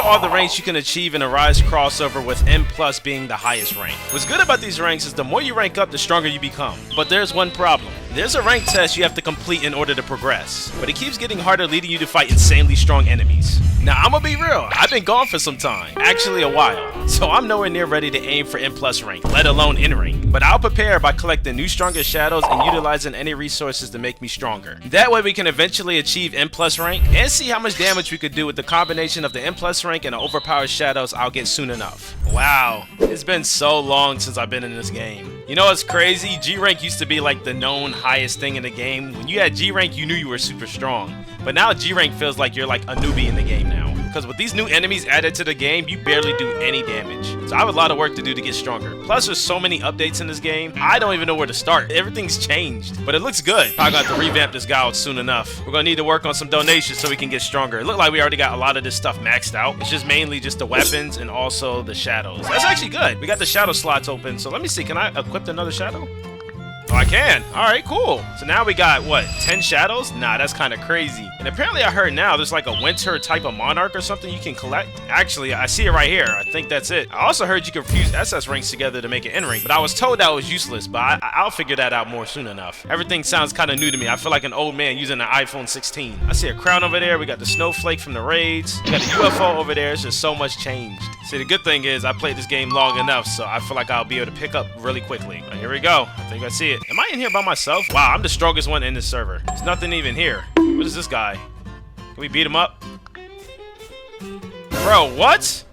are all the ranks you can achieve in a Rise crossover, with N+ being the highest rank. What's good about these ranks is the more you rank up, the stronger you become. But there's one problem. There's a rank test you have to complete in order to progress, but it keeps getting harder, leading you to fight insanely strong enemies. Now, I'm gonna be real, I've been gone for some time, actually a while, so I'm nowhere near ready to aim for N+ rank, let alone N rank. But I'll prepare by collecting new stronger shadows and utilizing any resources to make me stronger. That way we can eventually achieve N+ rank and see how much damage we could do with the combination of the N+ rank and the overpowered shadows I'll get soon enough. Wow, it's been so long since I've been in this game. You know what's crazy? G rank used to be like the known highest thing in the game. When you had G rank, you knew you were super strong. But now G rank feels like you're like a newbie in the game now. Because with these new enemies added to the game, you barely do any damage. So I have a lot of work to do to get stronger. Plus there's so many updates in this game, I don't even know where to start. Everything's changed, but it looks good. I got to revamp this guy out soon enough. We're gonna need to work on some donations so we can get stronger. It looked like we already got a lot of this stuff maxed out. It's just mainly just the weapons and also the shadows. That's actually good. We got the shadow slots open. So let me see, can I equip another shadow? Oh, I can. Alright, cool. So now we got, what, 10 shadows? Nah, that's kind of crazy. And apparently I heard now there's like a winter type of monarch or something you can collect. Actually, I see it right here. I think that's it. I also heard you can fuse SS ranks together to make an N rank, but I was told that was useless, but I'll figure that out more soon enough. Everything sounds kind of new to me. I feel like an old man using an iPhone 16. I see a crown over there. We got the snowflake from the raids. We got the UFO over there. It's just so much changed. See, the good thing is I played this game long enough, so I feel like I'll be able to pick up really quickly. Here we go. I think I see it. Am I in here by myself? Wow, I'm the strongest one in this server. There's nothing even here. What is this guy? Can we beat him up? Bro, what?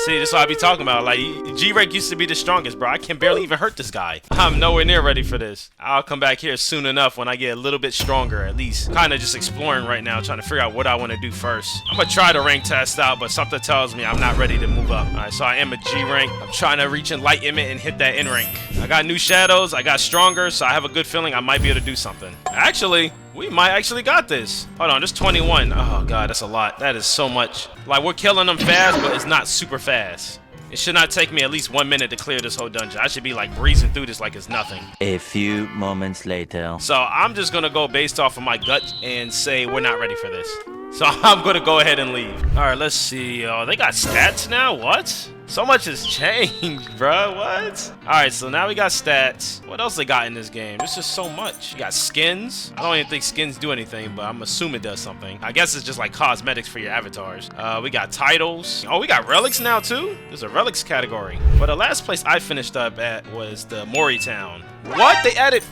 See, this is what I be talking about. Like, G-Rank used to be the strongest, bro. I can barely even hurt this guy. I'm nowhere near ready for this. I'll come back here soon enough when I get a little bit stronger, at least. Kind of just exploring right now, trying to figure out what I want to do first. I'm going to try to rank test out, but something tells me I'm not ready to move up. All right, so I am a G-Rank. I'm trying to reach Enlightenment and hit that N rank. I got new shadows. I got stronger, so I have a good feeling I might be able to do something. Actually, we might actually got this. Hold on, there's 21. Oh, God, that's a lot. That is so much. Like, we're killing them fast, but it's not super fast. It should not take me at least 1 minute to clear this whole dungeon. I should be, like, breezing through this like it's nothing. A few moments later. So, I'm just going to go based off of my gut and say we're not ready for this. So, I'm going to go ahead and leave. All right, let's see. Oh, they got stats now? What? So much has changed, bro. What? All right, so now we got stats. What else they got in this game? There's just so much. You got skins. I don't even think skins do anything, but I'm assuming it does something. I guess it's just like cosmetics for your avatars. We got titles. Oh, we got relics now too. There's a relics category. But the last place I finished up at was the Mori Town. What? They added...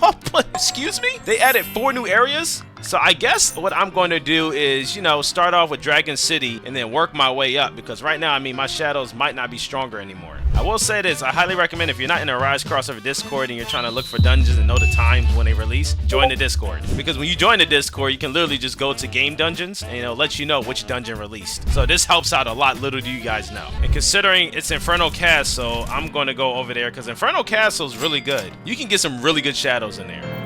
Oh, excuse me? They added 4 new areas? So I guess what I'm going to do is, you know, start off with Dragon City and then work my way up, because right now, I mean, my shadows might not be stronger anymore. I will say this, I highly recommend if you're not in a Rise crossover Discord and you're trying to look for dungeons and know the times when they release, join the Discord. Because when you join the Discord, you can literally just go to game dungeons and it'll let you know which dungeon released. So this helps out a lot, little do you guys know. And considering it's Infernal Castle, I'm going to go over there because Infernal Castle is really good. You can get some really good shadows in there.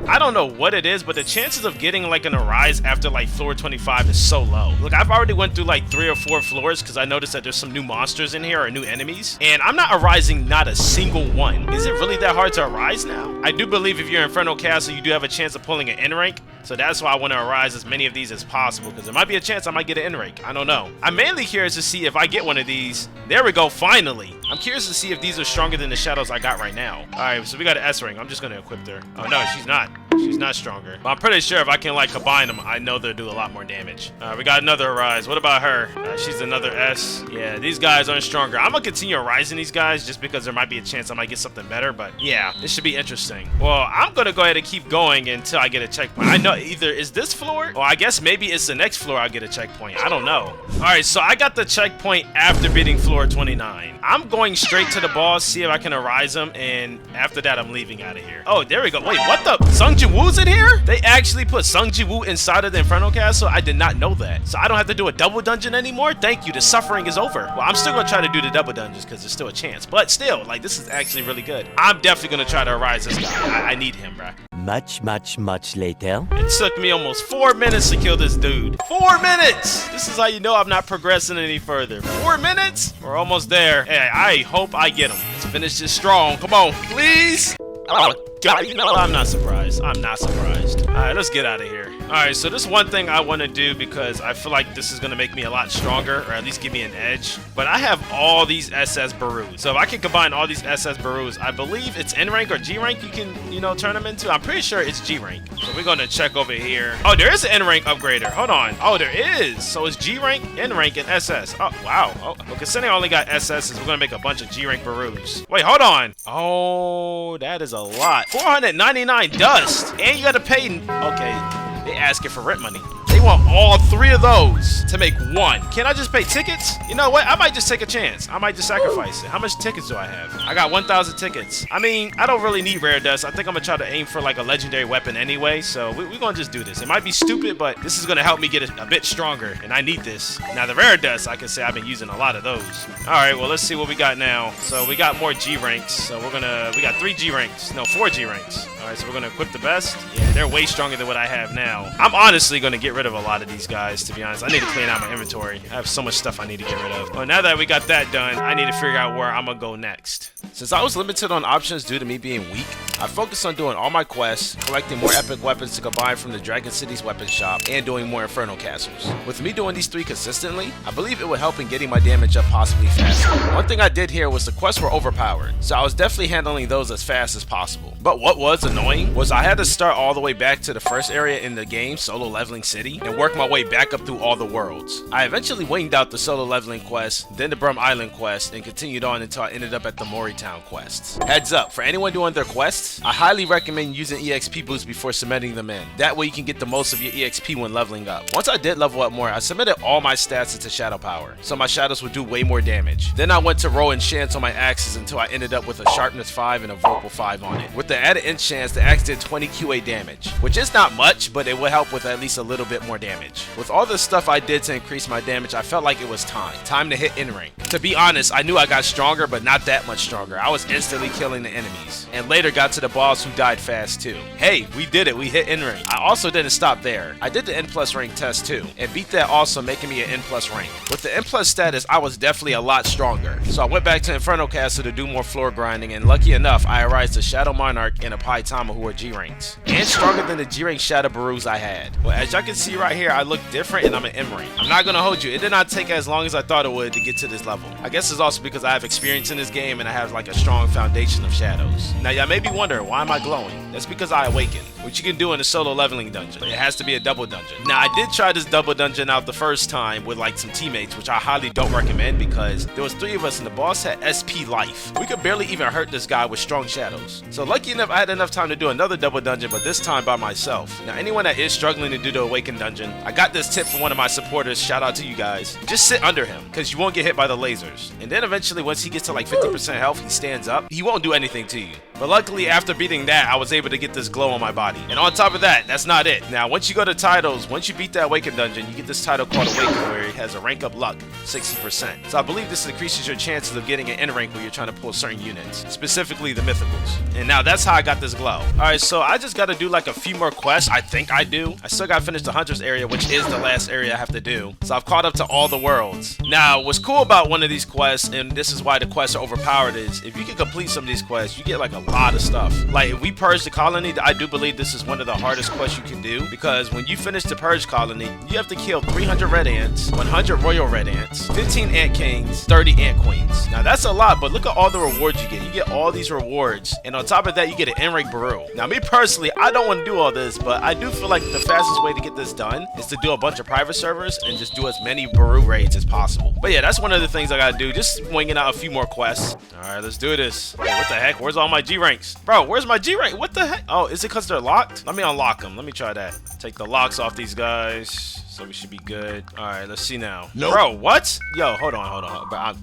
I don't know what it is, but the chances of getting like an Arise after like floor 25 is so low. Look, I've already went through like 3 or 4 floors because I noticed that there's some new monsters in here or new enemies, and I'm not Arising not a single one. Is it really that hard to Arise now? I do believe if you're in Infernal Castle, you do have a chance of pulling an N rank, so that's why I want to Arise as many of these as possible, because there might be a chance I might get an N rank. I don't know. I'm mainly curious to see if I get one of these. There we go, finally. I'm curious to see if these are stronger than the shadows I got right now. All right, so we got an S rank. I'm just going to equip her. Oh, no, she's not. She's not stronger. But I'm pretty sure if I can like combine them, I know they'll do a lot more damage. We got another Arise. What about her? She's another S. Yeah, these guys aren't stronger. I'm gonna continue Arising these guys just because there might be a chance I might get something better. But yeah, this should be interesting. Well, I'm gonna go ahead and keep going until I get a checkpoint. I know either is this floor, or I guess maybe it's the next floor I'll get a checkpoint. I don't know. All right, so I got the checkpoint after beating floor 29. I'm going straight to the boss, see if I can Arise him, and after that, I'm leaving out of here. Oh, there we go. Wait, what the? Sung Ji-woo's in here? They actually put Sung Ji-woo inside of the Infernal Castle? I did not know that. So I don't have to do a double dungeon anymore? Thank you. The suffering is over. Well, I'm still going to try to do the double dungeons because there's still a chance. But still, like, this is actually really good. I'm definitely going to try to Arise this guy. I need him, bruh. Much later. It took me almost 4 minutes to kill this dude. 4 minutes! This is how you know I'm not progressing any further. 4 minutes? We're almost there. Hey, I hope I get him. Let's finish this strong. Come on, please. Oh. God, you know, I'm not surprised. I'm not surprised. Alright, let's get out of here. Alright, so this one thing I want to do because I feel like this is going to make me a lot stronger, or at least give me an edge. But I have all these SS Barus. So if I can combine all these SS Barus, I believe it's N rank or G rank you can, you know, turn them into. I'm pretty sure it's G rank. So we're going to check over here. Oh, there is an N rank upgrader. Hold on. Oh, there is. So it's G rank, N rank, and SS. Oh, wow. Oh, well, considering I only got SS's, we're going to make a bunch of G rank Barus. Wait, hold on. Oh, that is a lot. 499 dust, and you gotta pay. Okay, they asking for rent money. They want all 3 of those to make 1. Can I just pay tickets? You know what? I might just take a chance. I might just sacrifice it. How much tickets do I have? I got 1,000 tickets. I mean, I don't really need rare dust. I think I'm gonna try to aim for like a legendary weapon anyway. So we're gonna just do this. It might be stupid, but this is gonna help me get a bit stronger, and I need this. Now the rare dust, I can say I've been using a lot of those. All right, well let's see what we got now. So we got more G ranks. So we got 3 G ranks. No, 4 G ranks. All right, so we're gonna equip the best. Yeah, they're way stronger than what I have now. I'm honestly gonna get rid of a lot of these guys, to be honest. I need to clean out my inventory. I have so much stuff I need to get rid of. Well, now that we got that done, I need to figure out where I'm gonna go next. Since I was limited on options due to me being weak, I focused on doing all my quests, collecting more epic weapons to combine from the Dragon City's weapon shop, and doing more infernal castles. With me doing these 3 consistently, I believe it would help in getting my damage up possibly faster. One thing I did here was the quests were overpowered, so I was definitely handling those as fast as possible. But what was annoying was I had to start all the way back to the first area in the game, Solo Leveling City, and work my way back up through all the worlds. I eventually winged out the Solo Leveling quest, then the Brum Island quest, and continued on until I ended up at the Mori Town quests. Heads up, for anyone doing their quests, I highly recommend using EXP boosts before submitting them in. That way you can get the most of your EXP when leveling up. Once I did level up more, I submitted all my stats into Shadow Power, so my shadows would do way more damage. Then I went to roll enchants on my axes until I ended up with a Sharpness 5 and a Vocal 5 on it. With the added enchants, the axe did 20 QA damage, which is not much, but it would help with at least a little bit more damage. With all the stuff I did to increase my damage, I felt like it was time to hit N rank. To be honest, I knew I got stronger, but not that much stronger. I was instantly killing the enemies, and later got to the boss who died fast too. Hey, we did it, we hit N rank. I also didn't stop there. I did the N plus rank test too, and beat that also, making me an N plus rank. With the N plus status, I was definitely a lot stronger. So I went back to Infernal Castle to do more floor grinding, and lucky enough, I arose to Shadow Monarch and a Paitama who are G ranks, and stronger than the G rank Shadow Barus I had. Well, as y'all can see right here, I look different and I'm an M rank. I'm not gonna hold you, it did not take as long as I thought it would to get to this level. I guess it's also because I have experience in this game and I have like a strong foundation of shadows. Now y'all may be wondering, why am I glowing? That's because I awakened, which you can do in a solo leveling dungeon. It has to be a double dungeon. Now I did try this double dungeon out the first time with like some teammates, which I highly don't recommend because there was 3 of us and the boss had SP life. We could barely even hurt this guy with strong shadows. So lucky enough, I had enough time to do another double dungeon, but this time by myself. Now anyone that is struggling to do the awakened dungeon, I got this tip from one of my supporters, shout out to you guys. Just sit under him, because you won't get hit by the lasers. And then eventually once he gets to like 50% health, he stands up. He won't do anything to you. But luckily after beating that, I was able to get this glow on my body. And on top of that, that's not it. Now once you go to titles, once you beat that awakened dungeon, you get this title called Awaken, where it has a rank up luck, 60%. So I believe this increases your chances of getting an N rank when you're trying to pull certain units, specifically the mythicals. And now that's how I got this glow. Alright, so I just gotta do like a few more quests. I think I do. I still gotta finish the Hunter's area, which is the last area I have to do. So I've caught up to all the worlds. Now, what's cool about one of these quests, and this is why the quests are overpowered, is if you can complete some of these quests, you get like a lot of stuff. Like if we purge the colony, I do believe this is one of the hardest quests you can do, because when you finish the purge colony, you have to kill 300 red ants, 100 royal red ants, 15 ant kings, 30 ant queens. Now that's a lot, but look at all the rewards you get. You get all these rewards, and on top of that, you get an N rank Baru. Now me personally, I don't want to do all this, but I do feel like the fastest way to get this done is to do a bunch of private servers and just do as many Baru raids as possible. But yeah, that's one of the things I gotta do, just winging out a few more quests. Alright, let's do this. Hey, what the heck? Where's all my G ranks? Bro, where's my G rank? What the heck? Oh, is it because they're locked? Let me unlock them. Let me try that. Take the locks off these guys. So we should be good. Alright, let's see now. Nope. Bro, what? Yo, hold on. Bro,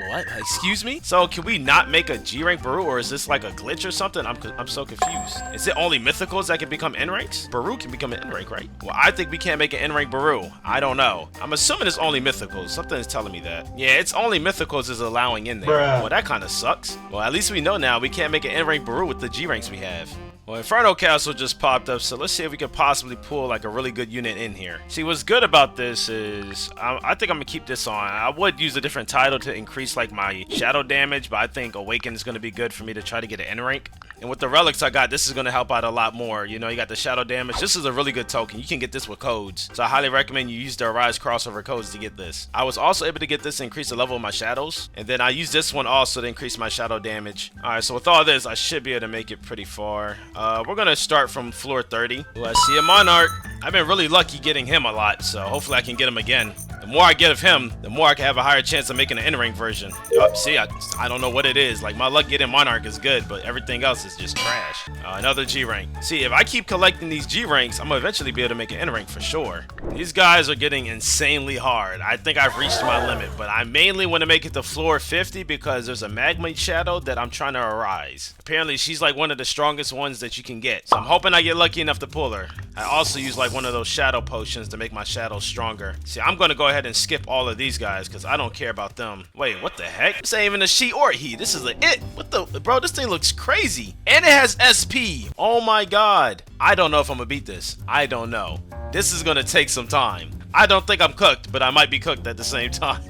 what? Excuse me? So can we not make a G rank Baru, or is this like a glitch or something? I'm so confused. Is it only mythicals that can become N ranks? Baru can become an N rank, right? Well, I think we can't make an N rank Baru. I don't know. I'm assuming it's only mythicals. Something is telling me that. Yeah, it's only mythicals is allowing in there. Bruh. Well, that kind of sucks. Well, at least we know now we can't make an N rank Baru with the G ranks we have. Well, Infernal Castle just popped up, so let's see if we can possibly pull like a really good unit in here. See, what's good about this is I think I'm gonna keep this on. I would use a different title to increase like my shadow damage, but I think Awaken is gonna be good for me to try to get an N rank. And with the relics I got, this is going to help out a lot more. You know, you got the shadow damage. This is a really good token. You can get this with codes. So I highly recommend you use the Arise crossover codes to get this. I was also able to get this to increase the level of my shadows. And then I used this one also to increase my shadow damage. Alright, so with all this, I should be able to make it pretty far. We're going to start from floor 30. Ooh, I see a Monarch. I've been really lucky getting him a lot, so hopefully I can get him again. The more I get of him, the more I can have a higher chance of making an in-ring version. Yup, see, I don't know what it is. Like, my luck getting Monarch is good, but everything else is just trash. Another G rank. See, if I keep collecting these G ranks, I'm gonna eventually be able to make an in rank for sure. These guys are getting insanely hard. I think I've reached my limit, but I mainly want to make it to floor 50 because there's a magma shadow that I'm trying to arise. Apparently, she's like one of the strongest ones that you can get. So I'm hoping I get lucky enough to pull her. I also use like one of those shadow potions to make my shadows stronger. See, I'm gonna go ahead and skip all of these guys because I don't care about them. Wait, what the heck? This ain't even a she or a he. This is a it. What the, bro? This thing looks crazy, and it has SP. Oh my god. I don't know if I'm gonna beat this. I don't know. This is gonna take some time. I don't think I'm cooked, but I might be cooked at the same time.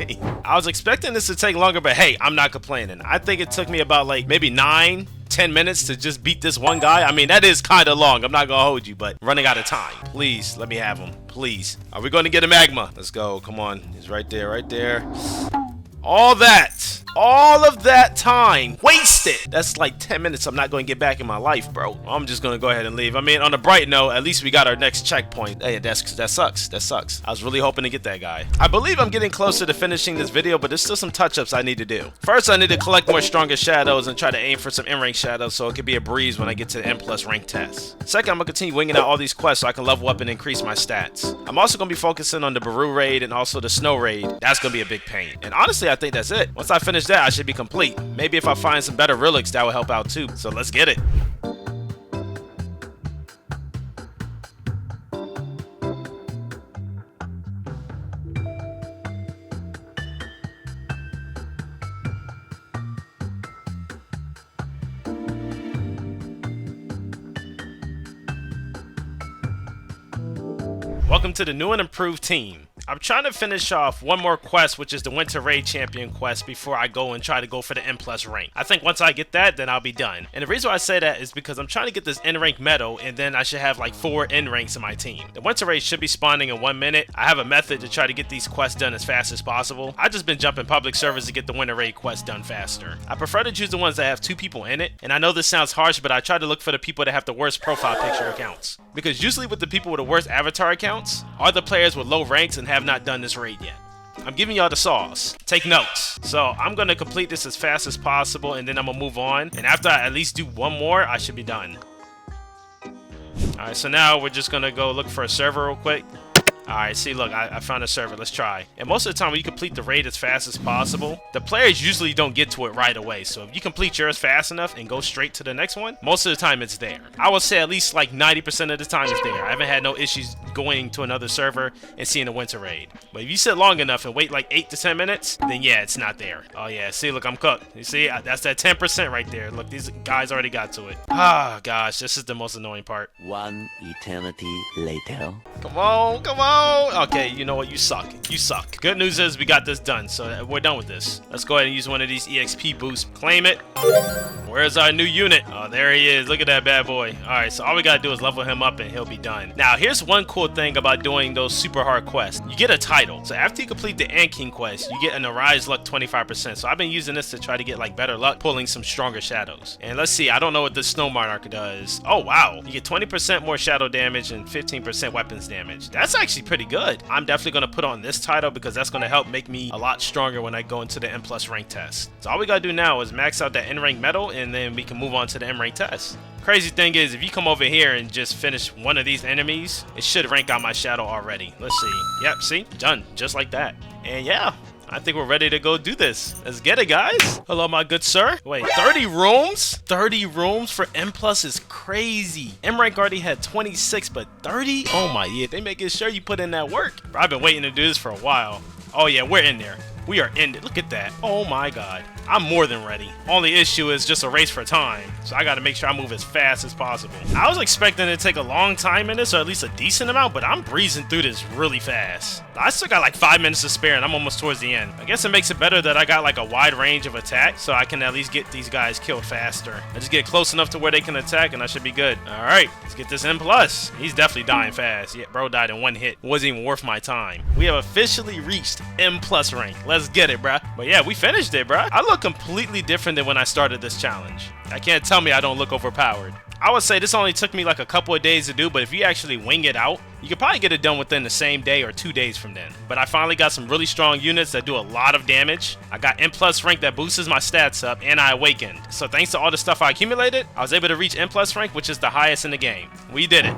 I was expecting this to take longer, but hey, I'm not complaining. I think it took me about like maybe 9-10 minutes to just beat this one guy. I mean, that is kind of long. I'm not gonna hold you, but running out of time. Please let me have him. Please. Are we going to get a magma? Let's go. Come on. He's right there. Right there. All of that time wasted. That's like 10 minutes I'm not going to get back in my life, bro. I'm just going to go ahead and leave. I mean, on a bright note, at least we got our next checkpoint. Hey, that sucks. That sucks. I was really hoping to get that guy. I believe I'm getting closer to finishing this video, but there's still some touch-ups I need to do. First, I need to collect more stronger shadows and try to aim for some in-rank shadows so it could be a breeze when I get to the N+ rank test. Second, I'm going to continue winging out all these quests so I can level up and increase my stats. I'm also going to be focusing on the Baru raid and also the Snow raid. That's going to be a big pain. And honestly, I think that's it. Once I finish that, I should be complete. Maybe if I find some better relics, that will help out too. So let's get it. Welcome to the new and improved team. I'm trying to finish off one more quest, which is the Winter Raid Champion quest, before I go and try to go for the N+ rank. I think once I get that, then I'll be done. And the reason why I say that is because I'm trying to get this N rank medal, and then I should have like 4 N ranks in my team. The Winter Raid should be spawning in 1 minute. I have a method to try to get these quests done as fast as possible. I've just been jumping public servers to get the Winter Raid quest done faster. I prefer to choose the ones that have 2 people in it, and I know this sounds harsh, but I try to look for the people that have the worst profile picture accounts. Because usually with the people with the worst avatar accounts are the players with low ranks and have not done this raid yet. I'm giving y'all the sauce. Take notes. So I'm going to complete this as fast as possible, and then I'm going to move on. And after I at least do one more, I should be done. Alright, so now we're just going to go look for a server real quick. Alright, see, look, I found a server. Let's try. And most of the time, when you complete the raid as fast as possible, the players usually don't get to it right away. So if you complete yours fast enough and go straight to the next one, most of the time it's there. I would say at least like 90% of the time it's there. I haven't had no issues going to another server and seeing a Winter Raid. But if you sit long enough and wait like 8 to 10 minutes, then yeah, it's not there. Oh yeah, see, look, I'm cooked. You see, that's that 10% right there. Look, these guys already got to it. Ah, gosh, this is the most annoying part. One eternity later. Come on, come on. Okay, you know what? You suck. You suck. Good news is we got this done, so we're done with this. Let's go ahead and use one of these EXP boosts. Claim it. Where's our new unit? Oh, there he is. Look at that bad boy. Alright, so all we gotta do is level him up and he'll be done. Now, here's one cool thing about doing those super hard quests. You get a title. So after you complete the Ant King quest, you get an Arise luck 25%. So I've been using this to try to get like better luck, pulling some stronger shadows. And let's see, I don't know what the Snow Monarch does. Oh, wow. You get 20% more shadow damage and 15% weapons damage. That's actually pretty good. I'm definitely going to put on this title because that's going to help make me a lot stronger when I go into the N+ rank test. So all we got to do now is max out that N rank medal, and then we can move on to the M rank test. Crazy thing is, if you come over here and just finish one of these enemies, it should rank out my shadow already. Let's see. Yep, see? Done. Just like that. And yeah, I think we're ready to go do this. Let's get it, guys. Hello, my good sir. Wait, 30 rooms? 30 rooms for M+ is crazy. M rank already had 26, but 30? Oh my, yeah, they making sure you put in that work. Bro, I've been waiting to do this for a while. Oh yeah, we're in there. We are in it. Look at that. Oh my god. I'm more than ready. Only issue is just a race for time, so I gotta make sure I move as fast as possible. I was expecting it to take a long time in this, or at least a decent amount, but I'm breezing through this really fast. I still got like 5 minutes to spare and I'm almost towards the end. I guess it makes it better that I got like a wide range of attack, so I can at least get these guys killed faster. I just get close enough to where they can attack and I should be good. Alright, let's get this N+. He's definitely dying fast. Yeah, bro died in 1 hit. Wasn't even worth my time. We have officially reached M+ rank. Let's get it, bruh. But yeah, we finished it, bruh. I look completely different than when I started this challenge. I can't tell me I don't look overpowered. I would say this only took me like a couple of days to do, but if you actually wing it out, you could probably get it done within the same day or 2 days from then. But I finally got some really strong units that do a lot of damage. I got N+ rank that boosts my stats up, and I awakened. So thanks to all the stuff I accumulated, I was able to reach N+ rank, which is the highest in the game. We did it.